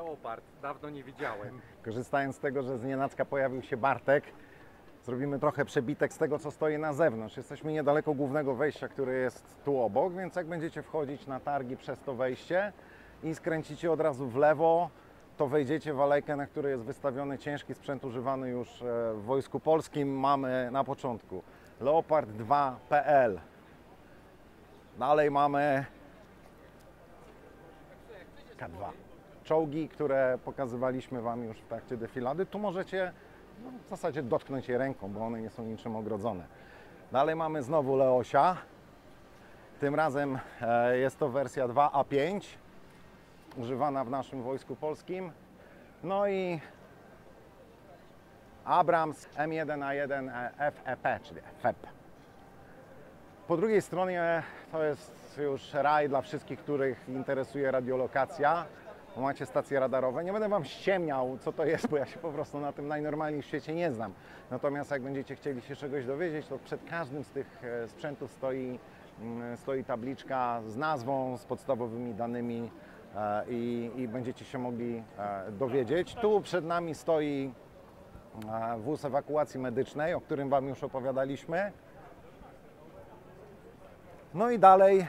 Leopard, dawno nie widziałem. Korzystając z tego, że znienacka pojawił się Bartek, zrobimy trochę przebitek z tego, co stoi na zewnątrz. Jesteśmy niedaleko głównego wejścia, które jest tu obok, więc jak będziecie wchodzić na targi przez to wejście i skręcicie od razu w lewo, to wejdziecie w alejkę, na której jest wystawiony ciężki sprzęt używany już w Wojsku Polskim. Mamy na początku Leopard2.pl. Dalej mamy K2. Czołgi, które pokazywaliśmy Wam już w trakcie defilady. Tu możecie w zasadzie dotknąć je ręką, bo one nie są niczym ogrodzone. Dalej mamy znowu Leosia. Tym razem jest to wersja 2A5, używana w naszym Wojsku Polskim. No i Abrams M1A1 FEP, czyli FEP. Po drugiej stronie to jest już raj dla wszystkich, których interesuje radiolokacja. Macie stacje radarowe. Nie będę Wam ściemniał, co to jest, bo ja się po prostu na tym najnormalniej w świecie nie znam. Natomiast jak będziecie chcieli się czegoś dowiedzieć, to przed każdym z tych sprzętów stoi tabliczka z nazwą, z podstawowymi danymi i będziecie się mogli dowiedzieć. Tu przed nami stoi wóz ewakuacji medycznej, o którym Wam już opowiadaliśmy. No i dalej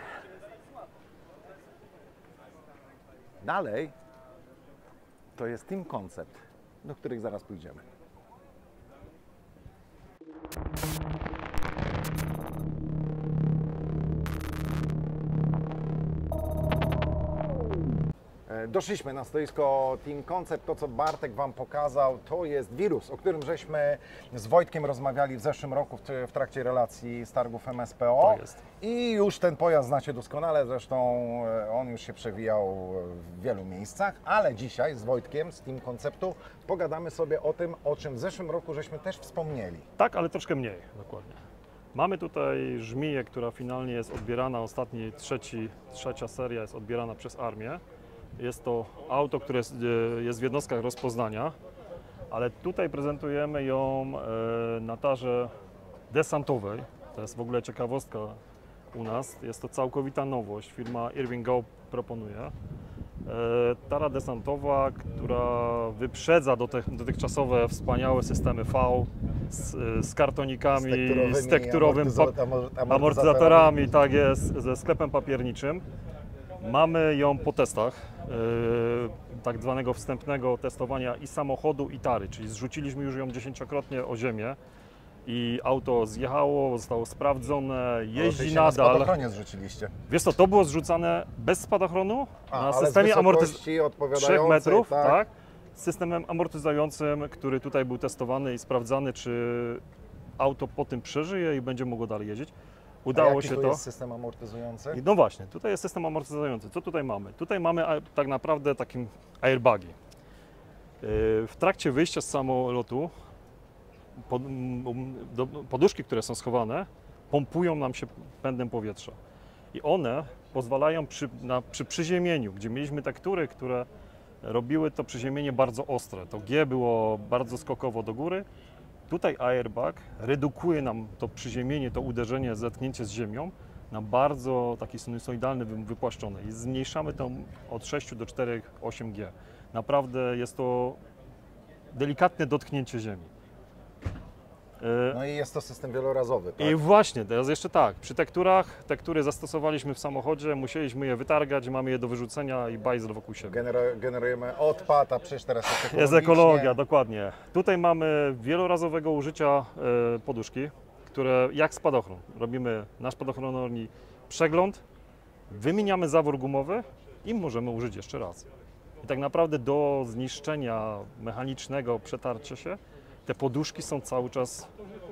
to jest Team Concept, do których zaraz pójdziemy. Doszliśmy na stoisko Team Concept. To, co Bartek Wam pokazał, to jest wirus, o którym żeśmy z Wojtkiem rozmawiali w zeszłym roku w trakcie relacji z targów MSPO. Tak jest. I już ten pojazd znacie doskonale, zresztą on już się przewijał w wielu miejscach, ale dzisiaj z Wojtkiem, z Team Conceptu, pogadamy sobie o tym, o czym w zeszłym roku żeśmy też wspomnieli. Tak, ale troszkę mniej, dokładnie. Mamy tutaj żmiję, która finalnie jest odbierana, trzecia seria jest odbierana przez armię. Jest to auto, które jest w jednostkach rozpoznania, ale tutaj prezentujemy ją na tarze desantowej. To jest w ogóle ciekawostka u nas. Jest to całkowita nowość. Firma Irving Go proponuje. Tara desantowa, która wyprzedza dotychczasowe wspaniałe systemy V z kartonikami, z tekturowymi amortyzatorami, tak jest, ze sklepem papierniczym. Mamy ją po testach, tak zwanego wstępnego testowania i samochodu, i tary, czyli zrzuciliśmy już ją 10-krotnie o ziemię i auto zjechało, zostało sprawdzone, jeździ nadal. Na spadochronie zrzuciliście. Wiesz co, to było zrzucane bez spadochronu, na systemie amortyzacyjnym 3 metrów, tak, z systemem amortyzującym, który tutaj był testowany i sprawdzany, czy auto po tym przeżyje i będzie mogło dalej jeździć. Udało się to. Jest system amortyzujący? No właśnie, tutaj jest system amortyzujący. Co tutaj mamy? Tutaj mamy tak naprawdę takim airbagi. W trakcie wyjścia z samolotu poduszki, które są schowane, pompują nam się pędem powietrza. I one pozwalają przy przyziemieniu, gdzie mieliśmy tektury, które robiły to przyziemienie bardzo ostre. To G było bardzo skokowo do góry. Tutaj airbag redukuje nam to przyziemienie, to uderzenie, zetknięcie z ziemią na bardzo taki sinusoidalny, wypłaszczony i zmniejszamy to od 6 do 4,8 G. Naprawdę jest to delikatne dotknięcie ziemi. No i jest to system wielorazowy, tak? I właśnie, teraz jeszcze tak, przy tekturach, tektury zastosowaliśmy w samochodzie, musieliśmy je wytargać, mamy je do wyrzucenia i bajzel wokół siebie. Generujemy odpad, a przecież teraz jest ekologia, dokładnie. Tutaj mamy wielorazowego użycia poduszki, które jak spadochron. Robimy na spadochronie przegląd, wymieniamy zawór gumowy i możemy użyć jeszcze raz. I tak naprawdę do zniszczenia mechanicznego, przetarcia się, te poduszki są cały czas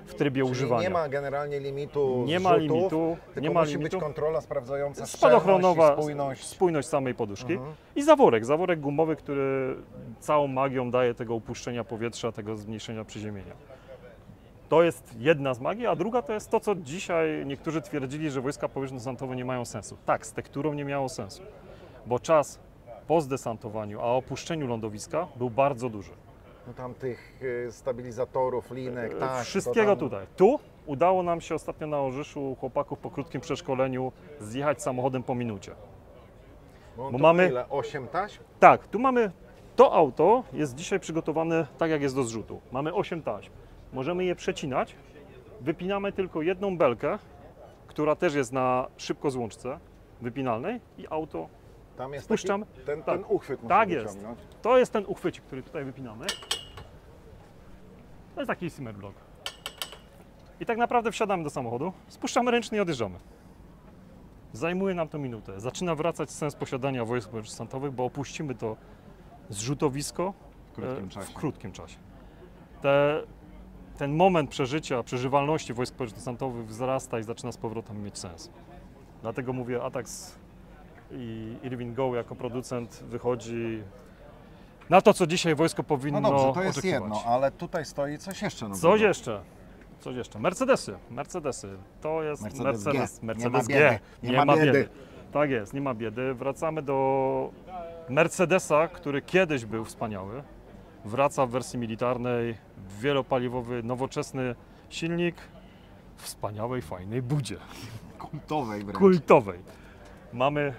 w trybie używania. Nie ma generalnie limitu Nie zrzutów, ma limitu, tylko musi być kontrola sprawdzająca spadochronowa spójność. Spójność samej poduszki i zaworek gumowy, który całą magią daje tego upuszczenia powietrza, tego zmniejszenia przyziemienia. To jest jedna z magii, a druga to jest to, co dzisiaj niektórzy twierdzili, że wojska powietrzno-desantowe nie mają sensu. Tak, z tekturą nie miało sensu, bo czas po zdesantowaniu, a opuszczeniu lądowiska był bardzo duży. No tam tych stabilizatorów, linek, tak. Wszystkiego tutaj. Tu udało nam się ostatnio na Orzyszu chłopaków po krótkim przeszkoleniu zjechać samochodem po minucie. Bo mamy ile? 8 taśm? Tak, tu mamy To auto jest dzisiaj przygotowane tak, jak jest do zrzutu. Mamy 8 taśm. Możemy je przecinać. Wypinamy tylko jedną belkę, która też jest na szybkozłączce wypinalnej i auto Tam jest Puszczam. ten Tak. uchwyt muszę Tak jest. wyciągnąć. To jest ten uchwycik, który tutaj wypinamy. To jest taki simmer block. I tak naprawdę wsiadamy do samochodu, spuszczamy ręczny i odjeżdżamy. Zajmuje nam to minutę. Zaczyna wracać sens posiadania wojsk protestantowych, bo opuścimy to zrzutowisko w krótkim czasie. Ten moment przeżycia, przeżywalności wojsk protestantowych wzrasta i zaczyna z powrotem mieć sens. Dlatego mówię, Atax i Irving Go jako producent wychodzi na to, co dzisiaj wojsko powinno No dobrze, to jest oczekiwać. jedno, ale tutaj stoi coś jeszcze nowego. Coś jeszcze. Coś jeszcze. Mercedesy. To jest Mercedes G. Mercedes Nie ma biedy. G. Nie ma biedy. Tak jest, nie ma biedy. Wracamy do Mercedesa, który kiedyś był wspaniały. Wraca w wersji militarnej, wielopaliwowy, nowoczesny silnik w wspaniałej, fajnej budzie. Kultowej wręcz. Kultowej. Mamy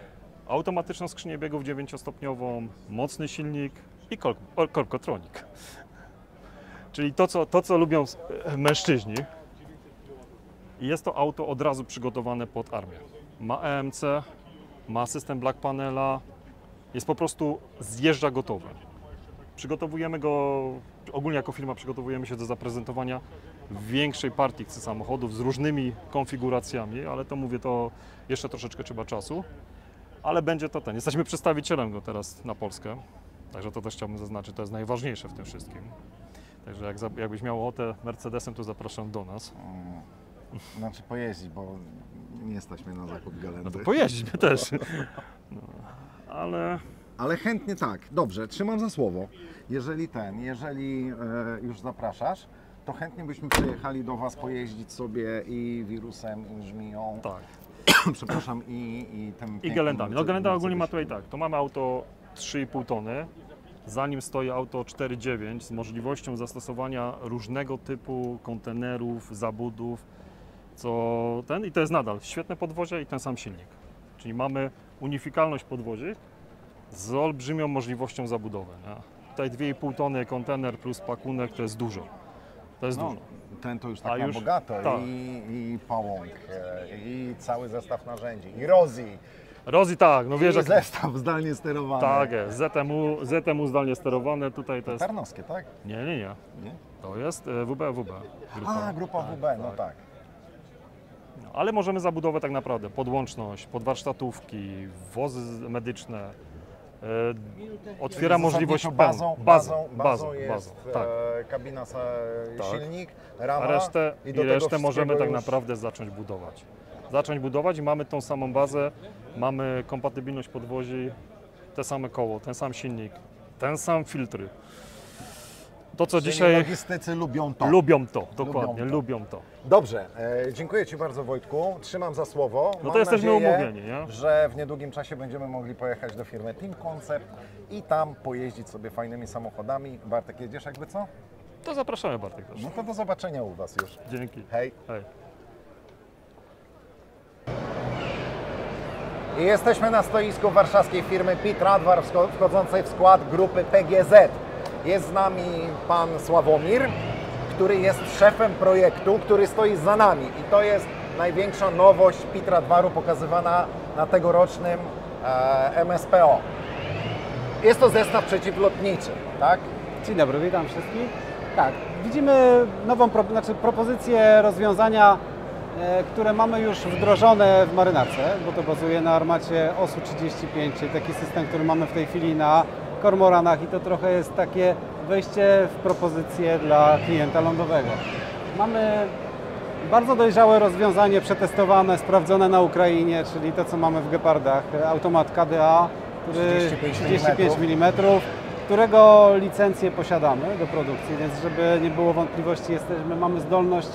automatyczną skrzynię biegów 9-stopniową, mocny silnik i korkotronik. Czyli to, co lubią mężczyźni. I jest to auto od razu przygotowane pod armię. Ma EMC, ma system Black Panela, jest po prostu zjeżdża gotowe. Przygotowujemy go, ogólnie jako firma przygotowujemy się do zaprezentowania większej partii samochodów z różnymi konfiguracjami, ale to mówię, to jeszcze troszeczkę trzeba czasu. Ale będzie to ten. Jesteśmy przedstawicielem go teraz na Polskę, także to też chciałbym zaznaczyć, to jest najważniejsze w tym wszystkim. Także jakbyś miał ochotę Mercedesem, to zapraszam do nas. Znaczy pojeździć, bo nie stać mnie na zakup galendy. No to pojeździć mnie też. No, ale chętnie tak. Dobrze, trzymam za słowo. Jeżeli już zapraszasz, to chętnie byśmy przyjechali do Was pojeździć sobie i wirusem, i żmiją. tak. Przepraszam, i tym I gelendami. No gelenda ogólnie ma tutaj tak, to mamy auto 3,5 tony, za nim stoi auto 4,9 z możliwością zastosowania różnego typu kontenerów, zabudów, i to jest nadal świetne podwozie i ten sam silnik. Czyli mamy unifikalność podwozi z olbrzymią możliwością zabudowy. Nie? Tutaj 2,5 tony kontener plus pakunek to jest dużo. To jest dużo. Ten to już tak na już bogato. tak. I pałąk, i cały zestaw narzędzi, i Rozi, Rozi tak, no wiesz i zestaw zdalnie sterowany. Tak jest, ZMU zdalnie sterowane, tutaj to jest... Tarnowskie, tak? Nie. Nie? To jest WB. Grupa WB, no tak. No, ale możemy zabudować tak naprawdę podłączność, podwarsztatówki, wozy medyczne. Otwiera możliwość bazą jest tak. Kabina, Tak. silnik, rama A resztę do tego resztę możemy tak już... naprawdę zacząć budować i mamy tą samą bazę, mamy kompatybilność podwozi, te same koło, ten sam silnik, ten sam filtry. To co Czyli dzisiaj logistycy lubią to. lubią to. Dobrze, dziękuję Ci bardzo, Wojtku, trzymam za słowo. No Mam to jesteśmy nadzieję, umówieni, nie? że w niedługim czasie będziemy mogli pojechać do firmy Team Concept i tam pojeździć sobie fajnymi samochodami. Bartek, jedziesz jakby co? To zapraszamy, Bartek, też. No to do zobaczenia u Was już. Dzięki. Hej. Hej. I jesteśmy na stoisku warszawskiej firmy Pit Radwar, wchodzącej w skład grupy PGZ. Jest z nami pan Sławomir, który jest szefem projektu, który stoi za nami. I to jest największa nowość Pit Radwaru pokazywana na tegorocznym MSPO. Jest to zestaw przeciwlotniczy, tak? Dzień dobry, witam wszystkich. Tak, widzimy nową propozycję rozwiązania, które mamy już wdrożone w marynarce, bo to bazuje na armacie OSU-35, czyli taki system, który mamy w tej chwili na kormoranach i to trochę jest takie wejście w propozycję dla klienta lądowego. Mamy bardzo dojrzałe rozwiązanie, przetestowane, sprawdzone na Ukrainie, czyli to, co mamy w Gepardach, automat KDA, który 35 mm, którego licencję posiadamy do produkcji, więc żeby nie było wątpliwości, mamy zdolność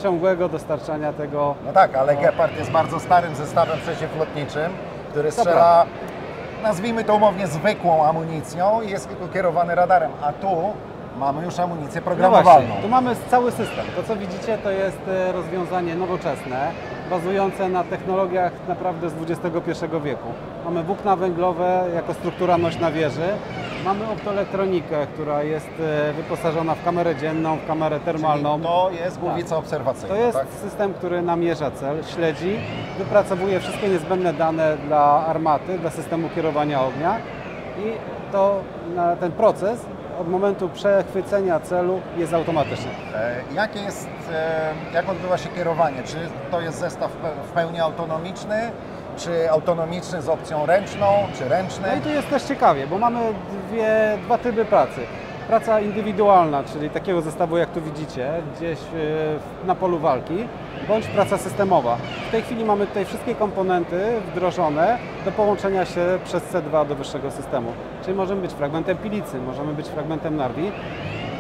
ciągłego dostarczania tego. No tak, ale Gepard jest bardzo starym zestawem przeciwlotniczym, który strzela, nazwijmy to umownie, zwykłą amunicją i jest tylko kierowany radarem, a tu Mamy już amunicję No programowalną. właśnie, tu mamy cały system. To co widzicie to jest rozwiązanie nowoczesne, bazujące na technologiach naprawdę z XXI wieku. Mamy włókna węglowe jako struktura nośna wieży. Mamy optoelektronikę, która jest wyposażona w kamerę dzienną, w kamerę termalną. Czyli to jest głowica obserwacyjna, To jest tak? system, który namierza cel, śledzi, wypracowuje wszystkie niezbędne dane dla armaty, dla systemu kierowania ognia i ten proces od momentu przechwycenia celu jest automatyczny. Jak odbywa się kierowanie? Czy to jest zestaw w pełni autonomiczny, czy autonomiczny z opcją ręczną, czy ręczny? No i tu jest też ciekawie, bo mamy dwa tryby pracy. Praca indywidualna, czyli takiego zestawu jak tu widzicie, gdzieś na polu walki, bądź praca systemowa. W tej chwili mamy tutaj wszystkie komponenty wdrożone do połączenia się przez C2 do wyższego systemu. Czyli możemy być fragmentem pilicy, możemy być fragmentem narwi.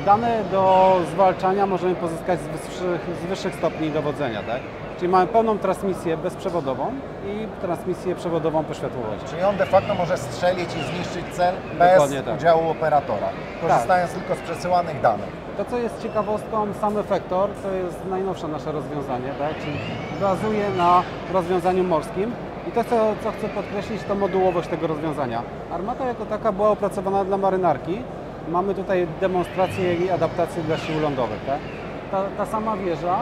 Dane do zwalczania możemy pozyskać z wyższych stopni dowodzenia, tak? Czyli mamy pełną transmisję bezprzewodową i transmisję przewodową po światłowodzie. Czyli on de facto może strzelić i zniszczyć cel bez Dokładnie tak. udziału operatora, korzystając tylko z przesyłanych danych. To, co jest ciekawostką, sam efektor, to jest najnowsze nasze rozwiązanie, tak? Czyli bazuje na rozwiązaniu morskim. I to, co chcę podkreślić, to modułowość tego rozwiązania. Armata jako taka była opracowana dla marynarki. Mamy tutaj demonstrację i adaptację dla sił lądowych. Tak? Ta sama wieża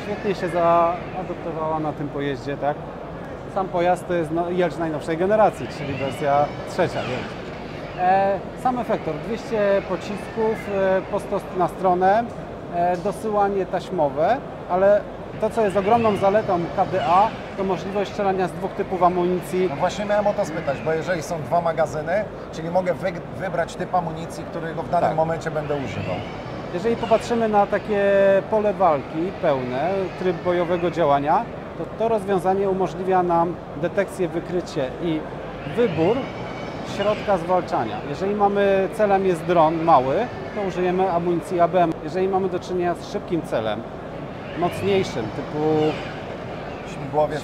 świetnie się zaadoptowała na tym pojeździe. Tak? Sam pojazd to jest Jelcz najnowszej generacji, czyli wersja trzecia. Sam efektor, 200 pocisków po 100 na stronę, dosyłanie taśmowe, ale to, co jest ogromną zaletą KDA, to możliwość strzelania z dwóch typów amunicji. No właśnie miałem o to spytać, bo jeżeli są dwa magazyny, czyli mogę wybrać typ amunicji, którego w danym momencie będę używał. Jeżeli popatrzymy na takie pole walki pełne, tryb bojowego działania, to rozwiązanie umożliwia nam detekcję, wykrycie i wybór środka zwalczania. Jeżeli celem jest dron mały, to użyjemy amunicji ABM. Jeżeli mamy do czynienia z szybkim celem, mocniejszym, typu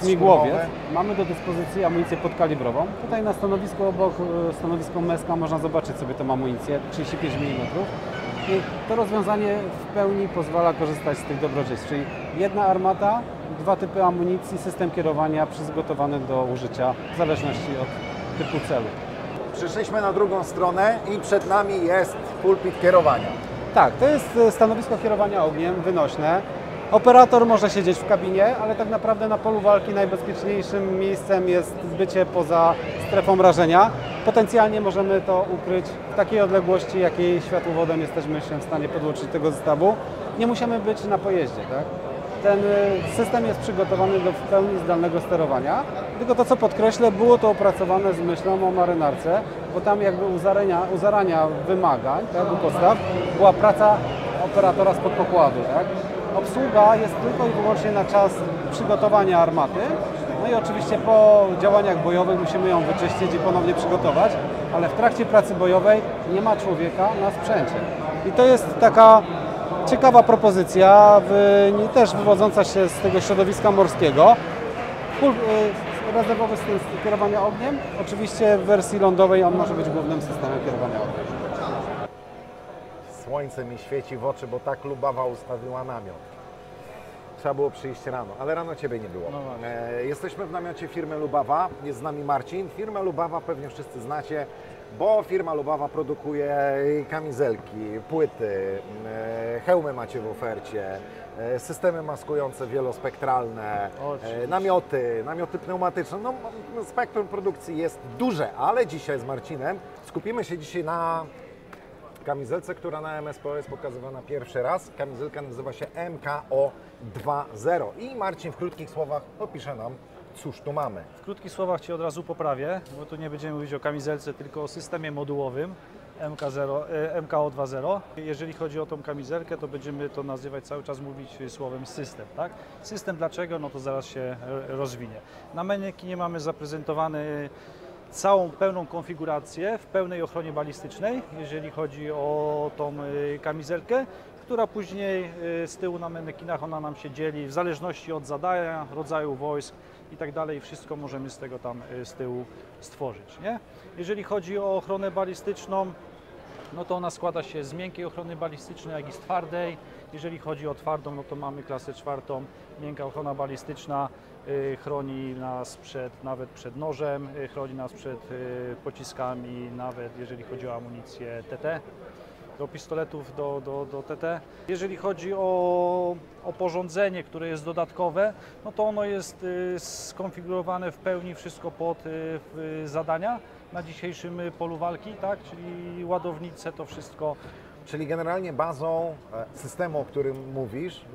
śmigłowiec, mamy do dyspozycji amunicję podkalibrową. Tutaj na stanowisku obok, stanowisko MESKA, można zobaczyć sobie tę amunicję 35 mm. I to rozwiązanie w pełni pozwala korzystać z tych dobrodziejstw, czyli jedna armata, dwa typy amunicji, system kierowania przygotowany do użycia w zależności od typu celu. Przyszliśmy na drugą stronę i przed nami jest pulpit kierowania. Tak, to jest stanowisko kierowania ogniem, wynośne. Operator może siedzieć w kabinie, ale tak naprawdę na polu walki najbezpieczniejszym miejscem jest bycie poza strefą rażenia. Potencjalnie możemy to ukryć w takiej odległości, jakiej światłowodem jesteśmy się w stanie podłączyć do tego zestawu. Nie musimy być na pojeździe, tak? Ten system jest przygotowany do w pełni zdalnego sterowania, tylko to, co podkreślę, było to opracowane z myślą o marynarce, bo tam jakby u zarania wymagań, tak, u podstaw, była praca operatora spod pokładu, tak? Obsługa jest tylko i wyłącznie na czas przygotowania armaty, no i oczywiście po działaniach bojowych musimy ją wyczyścić i ponownie przygotować, ale w trakcie pracy bojowej nie ma człowieka na sprzęcie. I to jest taka ciekawa propozycja, też wywodząca się z tego środowiska morskiego. Rezerwowy system kierowania ogniem, oczywiście w wersji lądowej on może być głównym systemem kierowania ogniem. Słońce mi świeci w oczy, bo tak Lubawa ustawiła namiot. Trzeba było przyjść rano, ale rano Ciebie nie było. No właśnie. Jesteśmy w namiocie firmy Lubawa, jest z nami Marcin. Firmę Lubawa pewnie wszyscy znacie, bo firma Lubawa produkuje kamizelki, płyty, hełmy macie w ofercie, systemy maskujące wielospektralne, namioty pneumatyczne. No, spektrum produkcji jest duże, ale dzisiaj z Marcinem skupimy się na kamizelce, która na MSPO jest pokazywana pierwszy raz. Kamizelka nazywa się MKO2.0 i Marcin w krótkich słowach opisze nam, cóż tu mamy. W krótkich słowach Cię od razu poprawię, bo tu nie będziemy mówić o kamizelce, tylko o systemie modułowym MKO2.0. Jeżeli chodzi o tą kamizelkę, to będziemy to nazywać, cały czas mówić słowem system. Tak? System dlaczego? No to zaraz się rozwinie. Na manekinie mamy zaprezentowany całą pełną konfigurację w pełnej ochronie balistycznej, jeżeli chodzi o tą kamizelkę, która później z tyłu na manekinach ona nam się dzieli w zależności od zadania, rodzaju wojsk i tak dalej. Wszystko możemy z tego tam z tyłu stworzyć. Nie? Jeżeli chodzi o ochronę balistyczną, no to ona składa się z miękkiej ochrony balistycznej, jak i z twardej. Jeżeli chodzi o twardą, no to mamy klasę 4. Miękka ochrona balistyczna chroni nas nawet przed nożem, chroni nas przed pociskami, nawet jeżeli chodzi o amunicję TT, do pistoletów, do TT. Jeżeli chodzi o oporządzenie, które jest dodatkowe, no to ono jest skonfigurowane w pełni wszystko pod zadania na dzisiejszym polu walki, tak? Czyli ładownice, to wszystko. Czyli generalnie bazą systemu, o którym mówisz,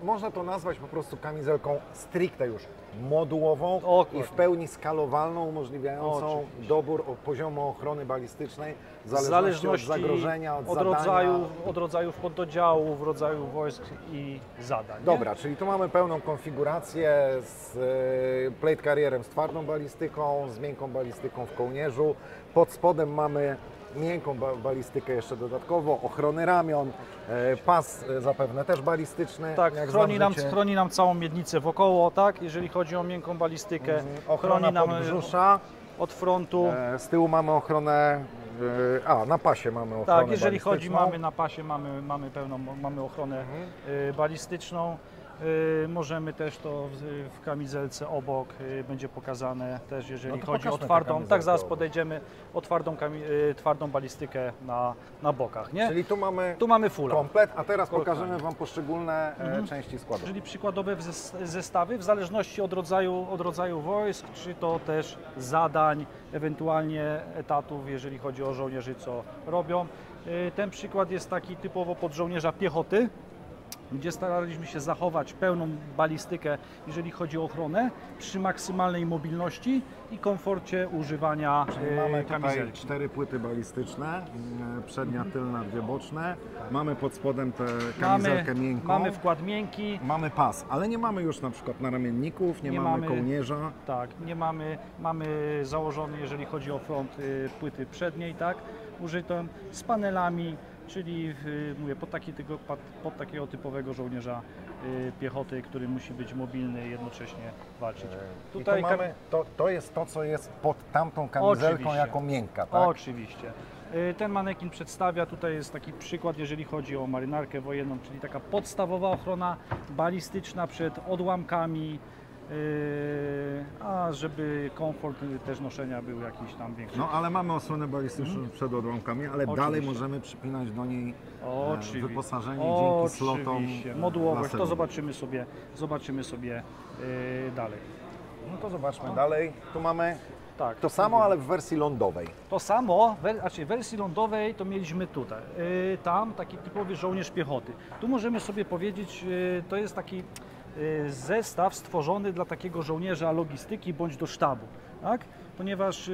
można to nazwać po prostu kamizelką stricte już modułową Dokładnie. i w pełni skalowalną, umożliwiającą Oczywiście. dobór poziomu ochrony balistycznej w zależności od zagrożenia, od zadania. Od rodzajów pododdziałów, rodzajów wojsk i zadań. nie? Dobra, czyli tu mamy pełną konfigurację z plate carrierem z twardą balistyką, z miękką balistyką w kołnierzu. Pod spodem mamy miękką balistykę jeszcze dodatkowo, ochrony ramion, pas zapewne też balistyczny. Tak, jak chroni nam całą miednicę wokoło, tak? Jeżeli chodzi o miękką balistykę, ochrona chroni nam podbrzusza. od frontu. Z tyłu mamy ochronę, na pasie mamy ochronę Tak, jeżeli chodzi, balistyczną. mamy na pasie, mamy pełną, mamy ochronę balistyczną. Możemy też to w kamizelce obok będzie pokazane też, jeżeli No to chodzi o pokażmy tę twardą. kamizelkę Tak, zaraz obok. podejdziemy o twardą balistykę na bokach, nie? Czyli Tu mamy fulla. komplet, a teraz Dokładnie. pokażemy Wam poszczególne części składu. Czyli przykładowe zestawy w zależności od rodzaju wojsk, czy to też zadań, ewentualnie etatów, jeżeli chodzi o żołnierzy, co robią. Ten przykład jest taki typowo pod żołnierza piechoty, gdzie staraliśmy się zachować pełną balistykę, jeżeli chodzi o ochronę, przy maksymalnej mobilności i komforcie używania Czyli mamy tutaj kamizelki. 4 płyty balistyczne, przednia, tylna, 2 boczne. Mamy pod spodem tę kamizelkę miękką. Mamy wkład miękki. Mamy pas, ale nie mamy już na przykład naramienników, nie mamy kołnierza. Tak, nie mamy założony, jeżeli chodzi o front płyty przedniej, tak, użytą z panelami, czyli mówię, pod takiego typowego żołnierza piechoty, który musi być mobilny i jednocześnie walczyć. I tu mamy, to jest to, co jest pod tamtą kamizelką Oczywiście. jako miękka, tak? Oczywiście. Ten manekin przedstawia, tutaj jest taki przykład, jeżeli chodzi o marynarkę wojenną, czyli taka podstawowa ochrona balistyczna przed odłamkami, a żeby komfort też noszenia był jakiś tam większy. No ale mamy osłonę balistyczną przed odłamkami, ale dalej Oczywiście. możemy przypinać do niej Oczywiście. wyposażenie dzięki slotom Oczywiście. Modułowość, to laserowych. zobaczymy sobie dalej. No to zobaczmy dalej. Tu mamy Tak, to samo, ale w wersji lądowej. To samo, w wersji lądowej to mieliśmy tutaj. Tam taki typowy żołnierz piechoty. Tu możemy sobie powiedzieć, to jest taki zestaw stworzony dla takiego żołnierza logistyki bądź do sztabu, tak? Ponieważ,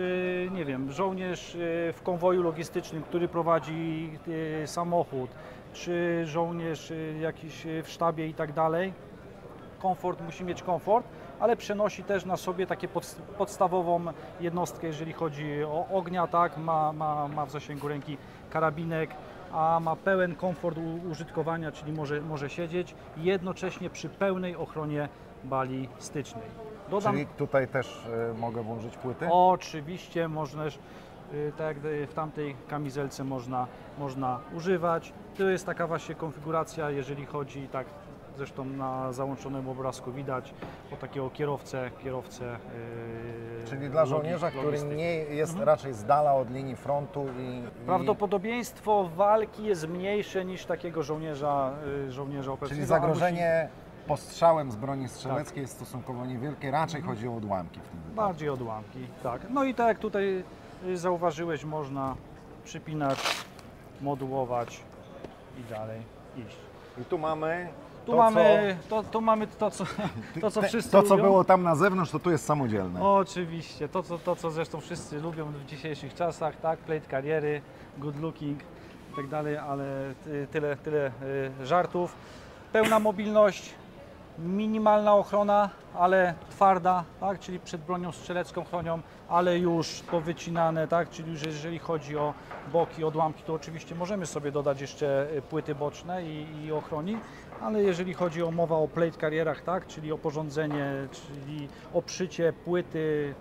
nie wiem, żołnierz w konwoju logistycznym, który prowadzi samochód, czy żołnierz jakiś w sztabie i tak dalej, komfort, musi mieć komfort, ale przenosi też na sobie takie podstawową jednostkę, jeżeli chodzi o ognia, tak? Ma w zasięgu ręki karabinek, a ma pełen komfort użytkowania, czyli może siedzieć jednocześnie przy pełnej ochronie balistycznej. Czyli tutaj też mogę włożyć płyty? Oczywiście możesz, tak jak w tamtej kamizelce można używać. To jest taka właśnie konfiguracja, jeżeli chodzi, tak zresztą na załączonym obrazku widać, o takiego kierowcę Czyli dla żołnierza, który nie jest raczej z dala od linii frontu prawdopodobieństwo walki jest mniejsze niż takiego żołnierza operacyjnego. Czyli zagrożenie postrzałem z broni strzeleckiej jest stosunkowo niewielkie, raczej chodzi o odłamki w tym wypadku. Bardziej odłamki, tak. No i tak jak tutaj zauważyłeś, można przypinać, modułować i dalej iść. I tu mamy Tu mamy to, co wszyscy to, co lubią. było tam na zewnątrz, to tu jest samodzielne. Oczywiście, to co zresztą wszyscy lubią w dzisiejszych czasach, tak, plate kariery, good looking i tak dalej, ale tyle żartów. Pełna mobilność, minimalna ochrona, ale twarda, tak, czyli przed bronią strzelecką chronią, ale już powycinane, tak, czyli już jeżeli chodzi o boki, odłamki, to oczywiście możemy sobie dodać jeszcze płyty boczne i ochroni, ale jeżeli chodzi o mowa o plate karierach, tak, czyli oporządzenie, czyli oprzycie płyty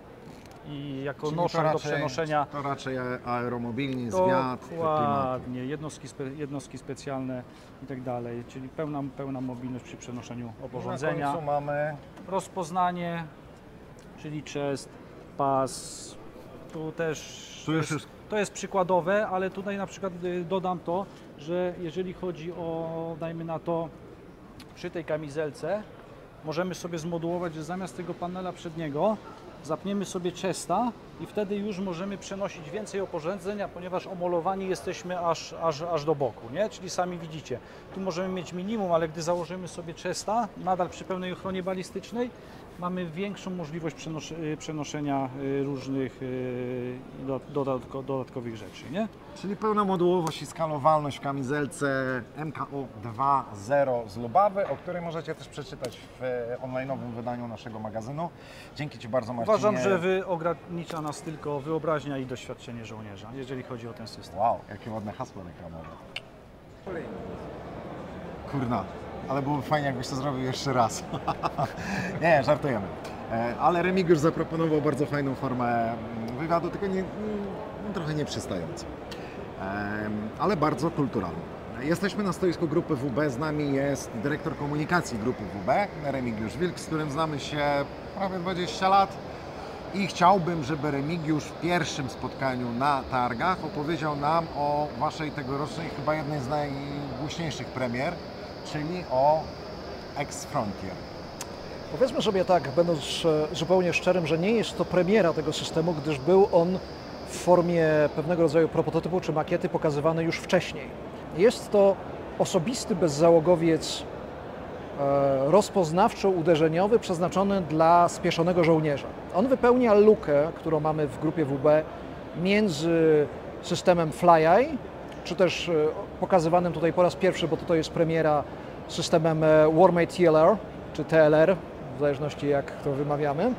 i jako Czyli noszak do przenoszenia. To raczej aeromobilnie, zwiat, klimatu. Dokładnie, jednostki specjalne i tak dalej, czyli pełna mobilność przy przenoszeniu Na oporządzenia. końcu mamy Rozpoznanie, czyli chest, pas, tu też to jest przykładowe, ale tutaj na przykład dodam to, że jeżeli chodzi o, dajmy na to, przy tej kamizelce możemy sobie zmodułować, że zamiast tego panela przedniego zapniemy sobie chesta i wtedy już możemy przenosić więcej oporządzenia, ponieważ omolowani jesteśmy aż do boku, nie? Czyli sami widzicie, tu możemy mieć minimum, ale gdy założymy sobie chesta, nadal przy pełnej ochronie balistycznej, mamy większą możliwość przenoszenia różnych dodatkowych rzeczy, nie? Czyli pełna modułowość i skalowalność w kamizelce MKO 2.0 z Lubawy, o której możecie też przeczytać w online'owym wydaniu naszego magazynu. Dzięki Ci bardzo, Marcinie. Uważam, że ogranicza nas tylko wyobraźnia i doświadczenie żołnierza, jeżeli chodzi o ten system. Wow, jakie ładne hasło reklamowe. Kurna, ale byłoby fajnie, jakbyś to zrobił jeszcze raz. Nie, żartujemy. Ale Remigiusz zaproponował bardzo fajną formę wywiadu, tylko trochę nieprzystającą, ale bardzo kulturalną. Jesteśmy na stoisku grupy WB, z nami jest dyrektor komunikacji grupy WB, Remigiusz Wilk, z którym znamy się prawie 20 lat i chciałbym, żeby Remigiusz w pierwszym spotkaniu na targach opowiedział nam o Waszej tegorocznej, chyba jednej z najgłośniejszych premier, czyli o X-Frontier. Powiedzmy sobie tak, będąc zupełnie szczerym, że nie jest to premiera tego systemu, gdyż był on w formie pewnego rodzaju prototypu czy makiety pokazywany już wcześniej. Jest to osobisty bezzałogowiec rozpoznawczo-uderzeniowy przeznaczony dla spieszonego żołnierza. On wypełnia lukę, którą mamy w grupie WB między systemem FlyEye, czy też pokazywanym tutaj po raz pierwszy, bo to jest premiera, systemem Warmate TLR, czy TLR, w zależności jak to wymawiamy.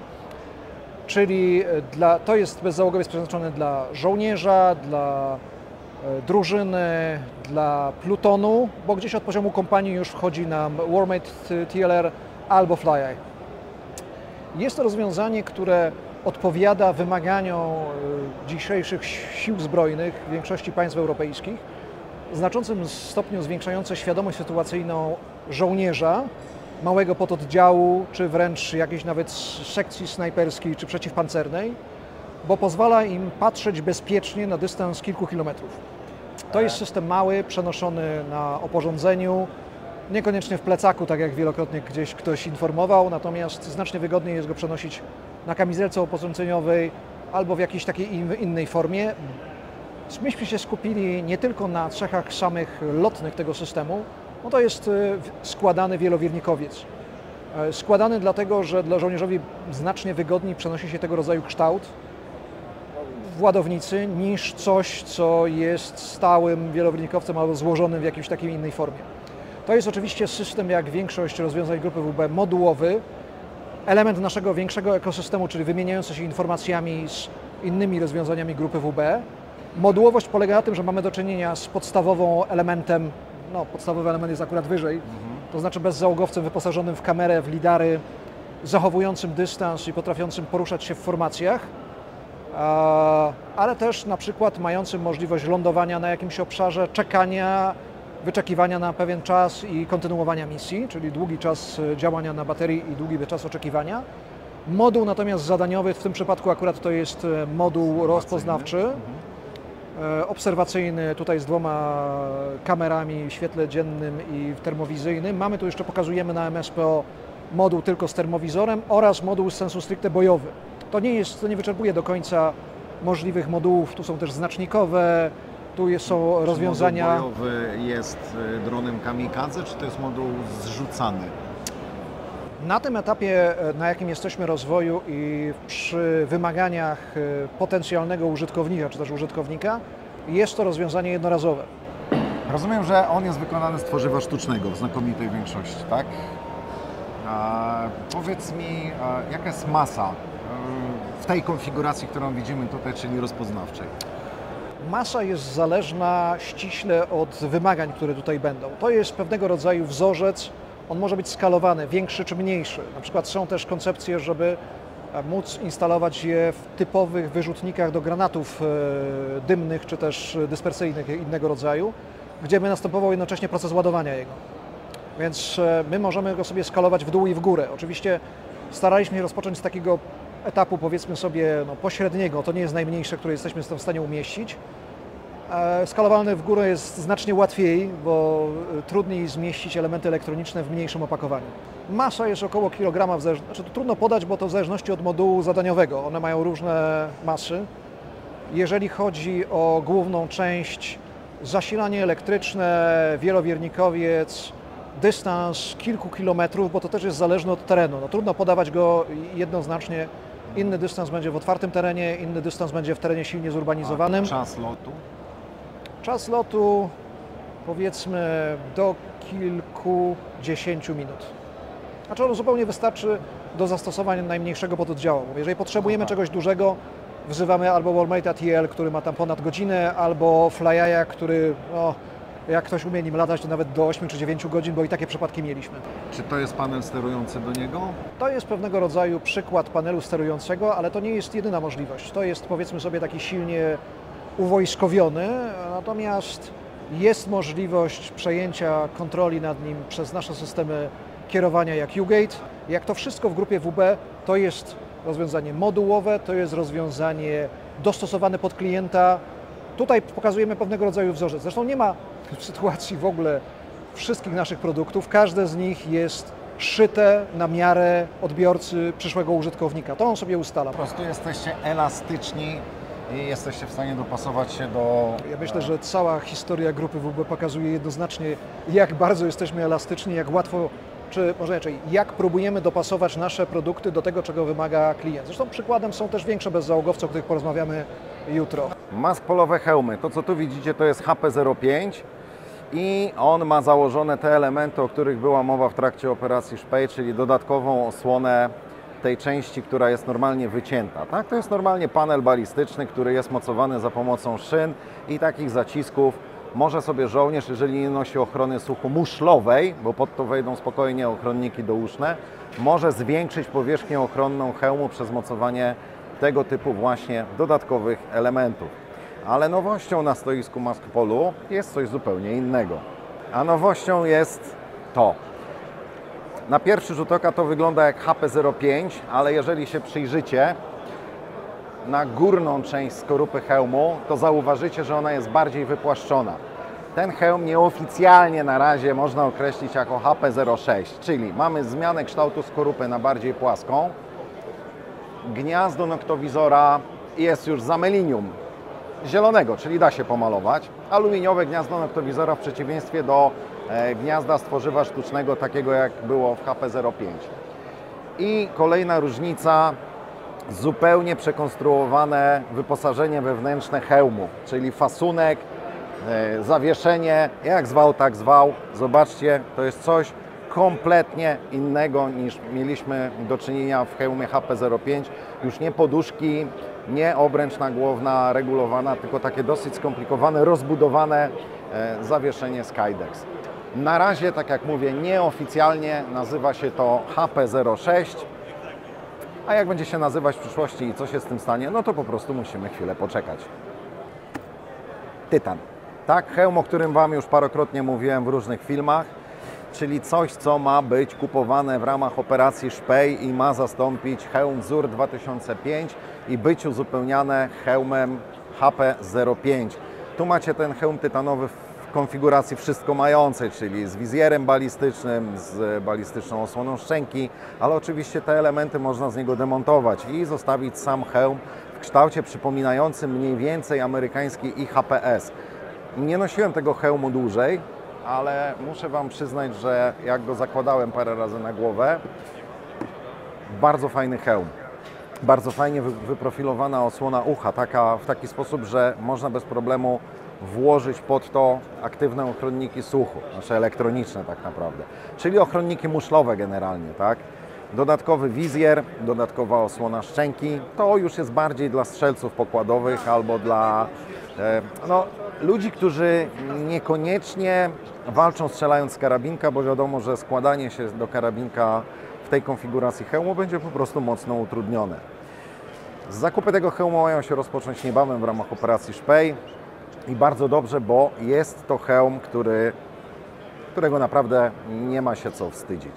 Czyli to jest bezzałogowiec przeznaczony dla żołnierza, dla drużyny, dla plutonu, bo gdzieś od poziomu kompanii już wchodzi nam Warmate TLR albo FlyEye. Jest to rozwiązanie, które odpowiada wymaganiom dzisiejszych sił zbrojnych w większości państw europejskich, w znaczącym stopniu zwiększające świadomość sytuacyjną żołnierza, małego pododdziału, czy wręcz jakiejś nawet sekcji snajperskiej, czy przeciwpancernej, bo pozwala im patrzeć bezpiecznie na dystans kilku kilometrów. To jest system mały, przenoszony na oporządzeniu, niekoniecznie w plecaku, tak jak wielokrotnie gdzieś ktoś informował, natomiast znacznie wygodniej jest go przenosić na kamizelce oporządzeniowej albo w jakiejś takiej innej formie. Myśmy się skupili nie tylko na cechach samych lotnych tego systemu, no to jest składany wielowirnikowiec. Składany dlatego, że dla żołnierzowi znacznie wygodniej przenosi się tego rodzaju kształt w ładownicy niż coś, co jest stałym wielowirnikowcem albo złożonym w jakiejś takiej innej formie. To jest oczywiście system, jak większość rozwiązań grupy WB, modułowy, element naszego większego ekosystemu, czyli wymieniający się informacjami z innymi rozwiązaniami grupy WB. Modułowość polega na tym, że mamy do czynienia z podstawowym elementem, no podstawowy element jest akurat wyżej, to znaczy bezzałogowcem wyposażonym w kamerę, w lidary, zachowującym dystans i potrafiącym poruszać się w formacjach, ale też na przykład mającym możliwość lądowania na jakimś obszarze, czekania, wyczekiwania na pewien czas i kontynuowania misji, czyli długi czas działania na baterii i długi czas oczekiwania. Moduł natomiast zadaniowy, w tym przypadku akurat to jest moduł rozpoznawczy, obserwacyjny, tutaj z 2 kamerami w świetle dziennym i termowizyjnym. Mamy tu jeszcze, pokazujemy na MSPO, moduł tylko z termowizorem oraz moduł z sensu stricte bojowy. To nie wyczerpuje do końca możliwych modułów, tu są też znacznikowe, tu są rozwiązania... Moduł bojowy jest dronem kamikadze, czy to jest moduł zrzucany? Na tym etapie, na jakim jesteśmy rozwoju i przy wymaganiach potencjalnego użytkownika, czy też użytkownika, jest to rozwiązanie jednorazowe. Rozumiem, że on jest wykonany z tworzywa sztucznego w znakomitej większości, tak? Powiedz mi, jaka jest masa w tej konfiguracji, którą widzimy tutaj, czyli rozpoznawczej? Masa jest zależna ściśle od wymagań, które tutaj będą. To jest pewnego rodzaju wzorzec, on może być skalowany, większy czy mniejszy. Na przykład są też koncepcje, żeby móc instalować je w typowych wyrzutnikach do granatów dymnych czy też dyspersyjnych innego rodzaju, gdzie by następował jednocześnie proces ładowania jego. Więc my możemy go sobie skalować w dół i w górę. Oczywiście staraliśmy się rozpocząć z takiego etapu, powiedzmy sobie, pośredniego, to nie jest najmniejsze, które jesteśmy w stanie umieścić. Skalowalny w górę jest znacznie łatwiej, bo trudniej zmieścić elementy elektroniczne w mniejszym opakowaniu. Masa jest około kilograma, znaczy to trudno podać, bo to w zależności od modułu zadaniowego. One mają różne masy. Jeżeli chodzi o główną część, zasilanie elektryczne, wielowiernikowiec, dystans kilku kilometrów, bo to też jest zależne od terenu. Trudno podawać go jednoznacznie. Inny dystans będzie w otwartym terenie, inny dystans będzie w terenie silnie zurbanizowanym. A czas lotu? Czas lotu powiedzmy do kilkudziesięciu minut. Znaczy on zupełnie wystarczy do zastosowania najmniejszego pododdziału. Jeżeli potrzebujemy czegoś dużego, wzywamy albo Wallmate'a TL, który ma tam ponad godzinę, albo FlyEye, który jak ktoś umie nim latać, to nawet do 8 czy 9 godzin, bo i takie przypadki mieliśmy. Czy to jest panel sterujący do niego? To jest pewnego rodzaju przykład panelu sterującego, ale to nie jest jedyna możliwość. To jest, powiedzmy sobie, taki silnie uwojskowiony, natomiast jest możliwość przejęcia kontroli nad nim przez nasze systemy kierowania jak UGate. Jak to wszystko w grupie WB, to jest rozwiązanie modułowe, to jest rozwiązanie dostosowane pod klienta. Tutaj pokazujemy pewnego rodzaju wzorzec. Zresztą nie ma sytuacji w ogóle wszystkich naszych produktów. Każde z nich jest szyte na miarę odbiorcy, przyszłego użytkownika. To on sobie ustala. Po prostu jesteście elastyczni i jesteście w stanie dopasować się do... Ja myślę, że cała historia grupy WB pokazuje jednoznacznie, jak bardzo jesteśmy elastyczni, jak łatwo, czy może inaczej, jak próbujemy dopasować nasze produkty do tego, czego wymaga klient. Zresztą przykładem są też większe bezzałogowce, o których porozmawiamy jutro. Mask-polowe hełmy. To, co tu widzicie, to jest HP05 i on ma założone te elementy, o których była mowa w trakcie operacji Szpej, czyli dodatkową osłonę tej części, która jest normalnie wycięta. Tak? To jest normalnie panel balistyczny, który jest mocowany za pomocą szyn i takich zacisków. Może sobie żołnierz, jeżeli nie nosi ochrony słuchu muszlowej, bo pod to wejdą spokojnie ochronniki douszne, może zwiększyć powierzchnię ochronną hełmu przez mocowanie tego typu właśnie dodatkowych elementów. Ale nowością na stoisku Mask-Polu jest coś zupełnie innego. A nowością jest to. Na pierwszy rzut oka to wygląda jak HP05, ale jeżeli się przyjrzycie na górną część skorupy hełmu, to zauważycie, że ona jest bardziej wypłaszczona. Ten hełm nieoficjalnie na razie można określić jako HP06, czyli mamy zmianę kształtu skorupy na bardziej płaską. Gniazdo noktowizora jest już z amelinium zielonego, czyli da się pomalować. Aluminiowe gniazdo noktowizora w przeciwieństwie do gniazda z tworzywa sztucznego, takiego jak było w HP05. I kolejna różnica, zupełnie przekonstruowane wyposażenie wewnętrzne hełmu, czyli fasunek, zawieszenie, jak zwał, tak zwał. Zobaczcie, to jest coś kompletnie innego niż mieliśmy do czynienia w hełmie HP05. Już nie poduszki, nie obręcz nagłowna regulowana, tylko takie dosyć skomplikowane, rozbudowane zawieszenie Skydex. Na razie, tak jak mówię, nieoficjalnie nazywa się to HP06, a jak będzie się nazywać w przyszłości i co się z tym stanie, no to po prostu musimy chwilę poczekać. Tytan. Tak, hełm, o którym Wam już parokrotnie mówiłem w różnych filmach, czyli coś, co ma być kupowane w ramach operacji Szpej i ma zastąpić hełm wzór 2005 i być uzupełniane hełmem HP05. Tu macie ten hełm tytanowy w konfiguracji wszystko mającej, czyli z wizjerem balistycznym, z balistyczną osłoną szczęki, ale oczywiście te elementy można z niego demontować i zostawić sam hełm w kształcie przypominającym mniej więcej amerykański IHPS. Nie nosiłem tego hełmu dłużej, ale muszę Wam przyznać, że jak go zakładałem parę razy na głowę, bardzo fajny hełm. Bardzo fajnie wyprofilowana osłona ucha, w taki sposób, że można bez problemu włożyć pod to aktywne ochronniki słuchu, znaczy elektroniczne tak naprawdę, czyli ochronniki muszlowe generalnie, tak? Dodatkowy wizjer, dodatkowa osłona szczęki, to już jest bardziej dla strzelców pokładowych albo dla ludzi, którzy niekoniecznie walczą strzelając z karabinka, bo wiadomo, że składanie się do karabinka w tej konfiguracji hełmu będzie po prostu mocno utrudnione. Zakupy tego hełmu mają się rozpocząć niebawem w ramach operacji Szpej i bardzo dobrze, bo jest to hełm, którego naprawdę nie ma się co wstydzić.